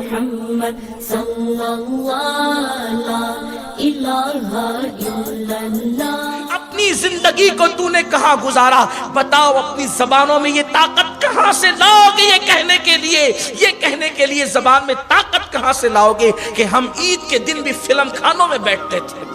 محمد صلی اللہ لا الہ الا اللہ۔ اپنی زندگی کو تو نے کہاں گزارا؟ بتاؤ اپنی زبانوں میں یہ طاقت کہاں سے لاؤ گے؟ یہ کہنے کے لیے زبان میں طاقت کہاں سے لاؤ گے کہ ہم عید کے دن بھی فلم خانوں میں بیٹھتے تھے؟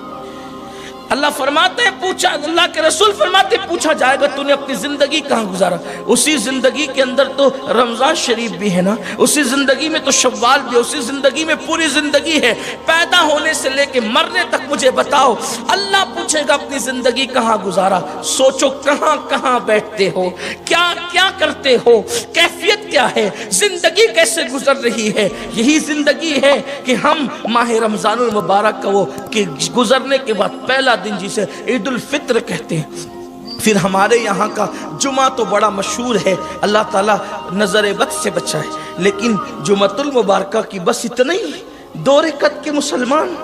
اللہ فرماتے ہیں پوچھا، اللہ کے رسول فرماتے ہیں پوچھا جائے گا تو نے اپنی زندگی کہاں گزارا؟ اسی زندگی کے اندر تو رمضان شریف بھی ہے نا، اسی زندگی میں تو شوال بھی ہے، اسی زندگی میں پوری زندگی ہے، پیدا ہونے سے لے کے مرنے تک مجھے بتاؤ۔ اللہ پوچھے گا اپنی زندگی کہاں گزارا؟ سوچو کہاں کہاں بیٹھتے ہو، کیا کیا کرتے ہو، کیفیت کیا ہے، زندگی کیسے گزر رہی ہے؟ یہی زندگی ہے کہ ہم ماہ رمضان المبارک کا وہ کہ گزرنے کے بعد پہلا دن جسے عید الفطر کہتے ہیں، پھر ہمارے یہاں کا جمعہ تو بڑا مشہور ہے، اللہ تعالیٰ نظر بد سے بچائے، لیکن جمعۃ المبارکہ کی بس اتنا ہی 2 رکعت کے مسلمان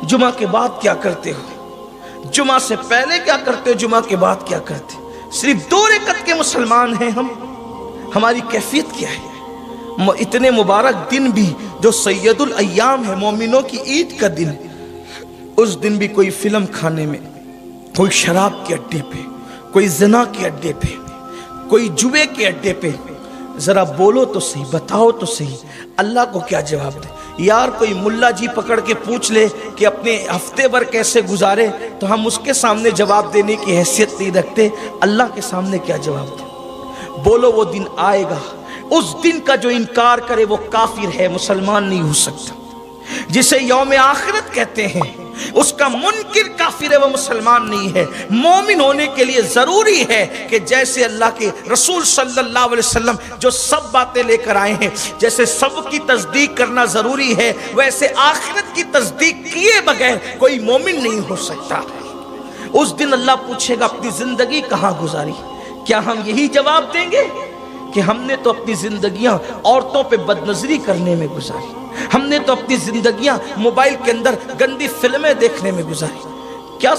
جمعہ کے بعد کیا کرتے ہو، جمعہ سے پہلے کیا کرتے ہو، جمعہ کے بعد کیا کرتے ہو؟ صرف 2 رکعت کے مسلمان ہیں ہم، ہماری کیفیت کیا ہے؟ اتنے مبارک دن بھی جو سید الایام ہے، مومنوں کی عید کا دن، اس دن بھی کوئی فلم کھانے میں، کوئی شراب کے اڈے پہ، کوئی زنا کے اڈے پہ، کوئی جوے کے اڈے پہ، ذرا بولو تو صحیح، بتاؤ تو صحیح، اللہ کو کیا جواب دے؟ یار کوئی ملا جی پکڑ کے پوچھ لے کہ اپنے ہفتے بھر کیسے گزارے تو ہم اس کے سامنے جواب دینے کی حیثیت نہیں رکھتے، اللہ کے سامنے کیا جواب دے؟ بولو وہ دن آئے گا، اس دن کا جو انکار کرے وہ کافر ہے، مسلمان نہیں ہو سکتا۔ جسے یوم آخرت کہتے ہیں اس کا منکر کافر ہے، وہ مسلمان نہیں ہے۔ مومن ہونے کے لیے ضروری ہے کہ جیسے اللہ کے رسول صلی اللہ علیہ وسلم جو سب باتیں لے کر آئے ہیں، جیسے سب کی تصدیق کرنا ضروری ہے، ویسے آخرت کی تصدیق کیے بغیر کوئی مومن نہیں ہو سکتا۔ اس دن اللہ پوچھے گا اپنی زندگی کہاں گزاری؟ کیا ہم یہی جواب دیں گے کہ ہم نے تو اپنی زندگیاں عورتوں پہ بدنظری کرنے میں گزاری، ہم نے تو اپنی زندگیاں موبائل کے اندر گندی فلمیں دیکھنے میں گزاری؟ کیا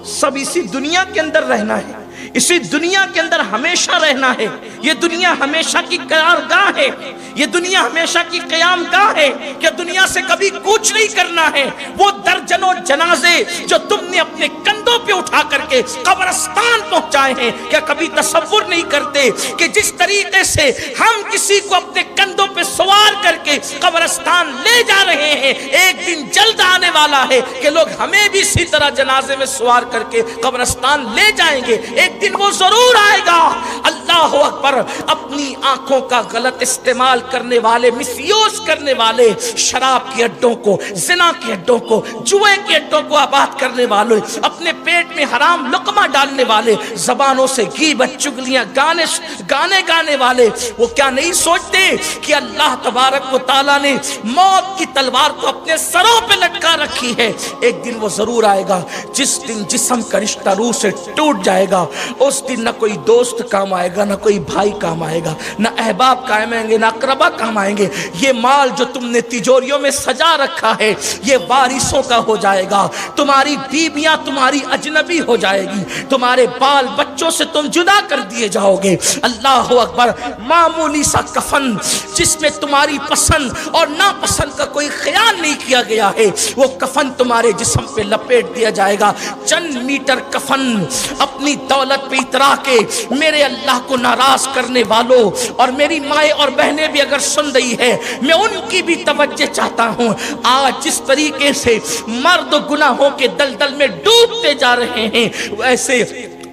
سب اسی دنیا کے اندر رہنا ہے؟ اسی دنیا کے اندر ہمیشہ رہنا ہے؟ یہ دنیا ہمیشہ کی قرارگاہ ہے، یہ دنیا ہمیشہ کی قیام گاہ ہے، کہ دنیا سے کبھی کوچ نہیں کرنا ہے؟ وہ درجنوں جنازے جو تم نے اپنے کندھوں پہ اٹھا کر کے قبرستان پہنچائے ہیں، کیا کبھی تصور نہیں کرتے کہ جس طریقے سے ہم کسی کو اپنے کندھوں پہ سوار کر کے قبرستان لے جا رہے ہیں، ایک دن جلد آنے والا ہے کہ لوگ ہمیں بھی اسی طرح جنازے میں سوار کر کے قبرستان لے جائیں گے، ایک دن وہ ضرور آئے گا۔ اللہ اکبر۔ اپنی آنکھوں کا غلط استعمال کرنے والے، مس یوز کرنے والے، شراب کے اڈوں کو، زنا کے اڈوں کو، جوئے کے اڈوں کو آباد کرنے والے، اپنے پیٹ میں حرام لقمہ ڈالنے والے، زبانوں سے غیبت، چغلیاں، گانے گانے والے، وہ کیا نہیں سوچتے کہ اللہ تبارک و تعالیٰ نے موت کی تلوار کو اپنے سروں پہ لٹکا رکھی ہے؟ ایک دن وہ ضرور آئے گا جس دن جسم کا رشتہ روح سے ٹوٹ جائے گا۔ اس دن نہ کوئی دوست کام آئے گا، نہ کوئی بھائی کام آئے گا، نہ احباب کام آئیں گے، نہ اقربا کام آئیں گے۔ یہ مال جو تم نے تجوریوں میں سجا رکھا ہے یہ وارثوں کا ہو جائے گا، تمہاری بیویاں تمہاری اجنبی ہو جائے گی، تمہارے بال بچوں سے تم جدا کر دیے جاؤ گے۔ اللہ اکبر۔ معمولی سا کفن جس میں تمہاری پسند اور ناپسند کا کوئی خیال نہیں کیا گیا ہے، وہ کفن تمہارے جسم پہ لپیٹ دیا جائے گا۔ چند میٹر کفن اپنی دولت پہ اترا کے میرے اللہ کو ناراض کرنے والوں، اور میری مائیں اور بہنیں بھی اگر سن رہی ہے، میں ان کی بھی توجہ چاہتا ہوں۔ آج جس طریقے سے مرد گناہوں کے دلدل میں ڈوبتے جا رہے ہیں، ویسے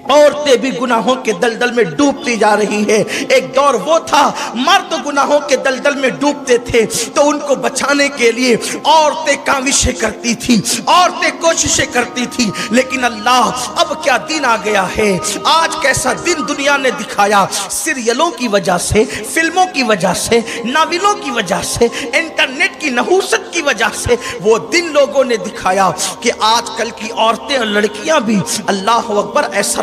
عورتیں بھی گناہوں کے دلدل میں ڈوبتی جا رہی ہیں۔ ایک دور وہ تھا مرد گناہوں کے دلدل میں ڈوبتے تھے تو ان کو بچانے کے لیے عورتیں کاوشیں کرتی تھی، عورتیں کوششیں کرتی تھی، لیکن اللہ اب کیا دن آ گیا ہے، آج کیسا دن دنیا نے دکھایا، سیریلوں کی وجہ سے، فلموں کی وجہ سے، ناولوں کی وجہ سے، انٹرنیٹ کی نحوست کی وجہ سے وہ دن لوگوں نے دکھایا کہ آج کل کی عورتیں اور لڑکیاں بھی اللہ اکبر ایسا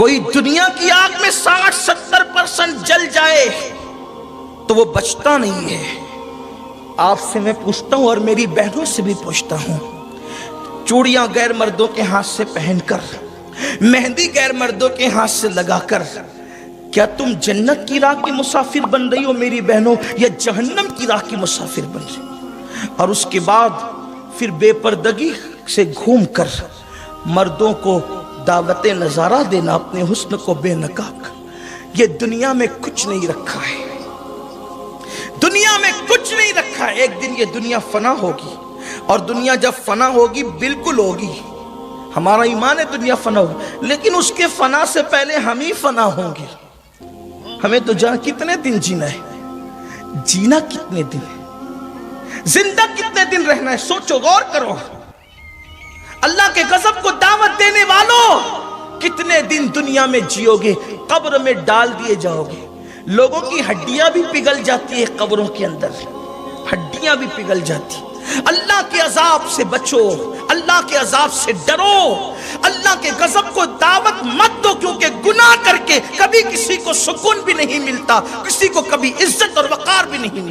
کوئی دنیا کی آگ میں 60-70% جل جائے تو وہ بچتا نہیں ہے۔ آپ سے میں پوچھتا ہوں اور میری بہنوں سے بھی پوچھتا ہوں، چوڑیاں غیر مردوں کے ہاتھ سے پہن کر، مہندی غیر مردوں کے ہاتھ سے لگا کر، کیا تم جنت کی راہ کی مسافر بن رہی ہو میری بہنوں، یا جہنم کی راہ کی مسافر بن رہی ہو؟ اور اس کے بعد پھر بے پردگی سے گھوم کر مردوں کو دعوت نظارہ دینا، اپنے حسن کو بے نقاب۔ یہ دنیا میں کچھ نہیں رکھا ہے، دنیا میں کچھ نہیں رکھا ہے۔ ایک دن یہ دنیا فنا ہوگی، اور دنیا جب فنا ہوگی بالکل ہوگی، ہمارا ایمان ہے دنیا فنا ہوگی، لیکن اس کے فنا سے پہلے ہم ہی فنا ہوں گے۔ ہمیں تو کتنے دن جینا ہے، جینا کتنے دن ہے، زندہ کتنے دن رہنا ہے، سوچو، غور کرو۔ اللہ کے غضب کو دعوت دینے والوں، کتنے دن دنیا میں جیو گے؟ قبر میں ڈال دیے جاؤ گے، لوگوں کی ہڈیاں بھی پگھل جاتی ہے قبروں کے اندر، ہڈیاں بھی پگھل جاتی۔ اللہ کے عذاب سے بچو، اللہ کے عذاب سے ڈرو، اللہ کے غضب کو دعوت مت دو، کیونکہ گناہ کر کے کبھی کسی کو سکون بھی نہیں ملتا، کسی کو کبھی عزت اور وقار بھی نہیں ملتا۔